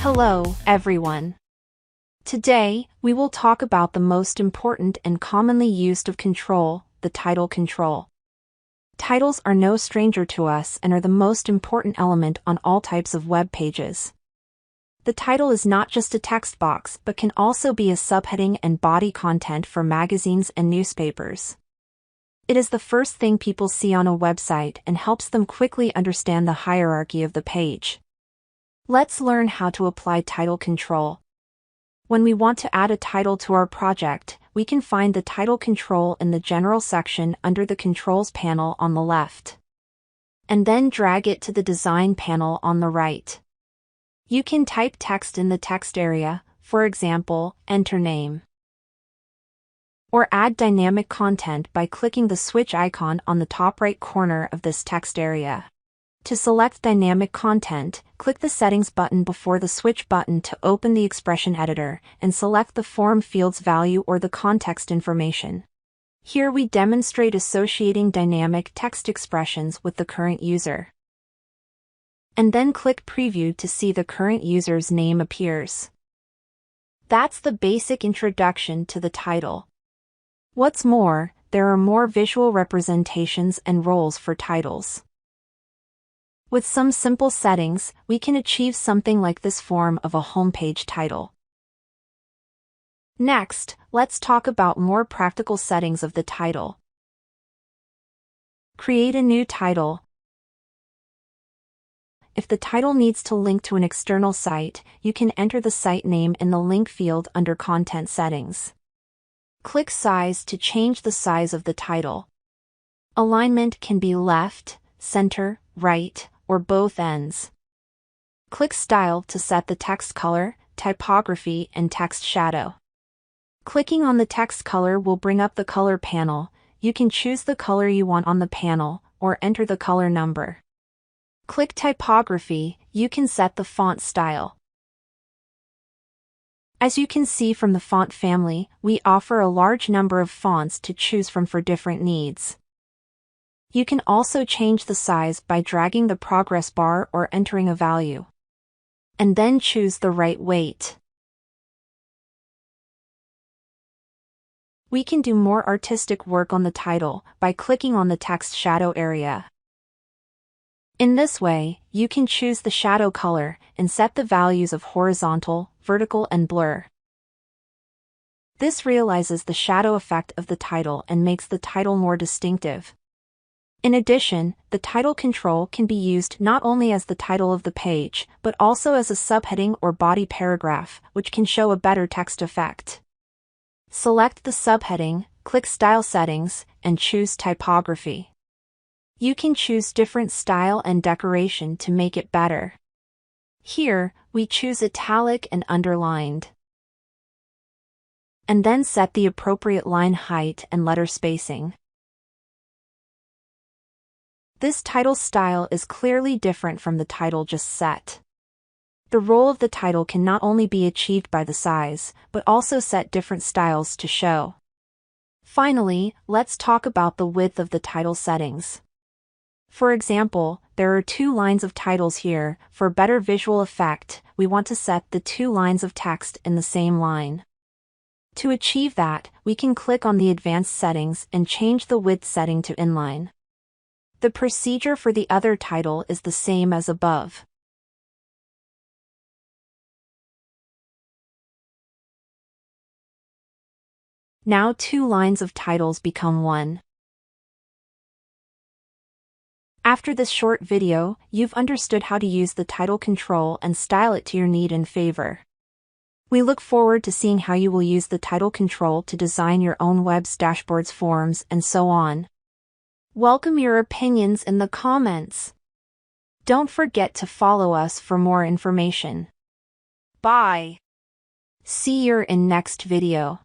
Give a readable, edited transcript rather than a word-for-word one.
Hello, everyone. Today, we will talk about the most important and commonly used of control, the title control. Titles are no stranger to us and are the most important element on all types of web pages. The title is not just a text box but can also be a subheading and body content for magazines and newspapers. It is the first thing people see on a website and helps them quickly understand the hierarchy of the page. Let's learn how to apply title control. When we want to add a title to our project, we can find the title control in the General section under the Controls panel on the left. And then drag it to the Design panel on the right. You can type text in the text area, for example, enter name. Or add dynamic content by clicking the switch icon on the top right corner of this text area. To select dynamic content, click the Settings button before the Switch button to open the expression editor, and select the form field's value or the context information. Here we demonstrate associating dynamic text expressions with the current user. And then click Preview to see the current user's name appears. That's the basic introduction to the title. What's more, there are more visual representations and roles for titles. With some simple settings, we can achieve something like this form of a homepage title. Next, let's talk about more practical settings of the title. Create a new title. If the title needs to link to an external site, you can enter the site name in the link field under Content Settings. Click Size to change the size of the title. Alignment can be left, center, right, or both ends. Click Style to set the text color, typography, and text shadow. Clicking on the text color will bring up the color panel. You can choose the color you want on the panel, or enter the color number. Click Typography, you can set the font style. As you can see from the font family, we offer a large number of fonts to choose from for different needs. You can also change the size by dragging the progress bar or entering a value. And then choose the right weight. We can do more artistic work on the title by clicking on the text shadow area. In this way, you can choose the shadow color and set the values of horizontal, vertical, and blur. This realizes the shadow effect of the title and makes the title more distinctive. In addition, the title control can be used not only as the title of the page, but also as a subheading or body paragraph, which can show a better text effect. Select the subheading, click Style Settings, and choose Typography. You can choose different style and decoration to make it better. Here, we choose italic and underlined. And then set the appropriate line height and letter spacing. This title style is clearly different from the title just set. The role of the title can not only be achieved by the size, but also set different styles to show. Finally, let's talk about the width of the title settings. For example, there are 2 lines of titles here. For better visual effect, we want to set the 2 lines of text in the same line. To achieve that, we can click on the Advanced Settings and change the width setting to inline. The procedure for the other title is the same as above. Now 2 lines of titles become 1. After this short video, you've understood how to use the title control and style it to your need and favor. We look forward to seeing how you will use the title control to design your own webs, dashboards, forms, and so on. Welcome your opinions in the comments. Don't forget to follow us for more information. Bye. See you in next video.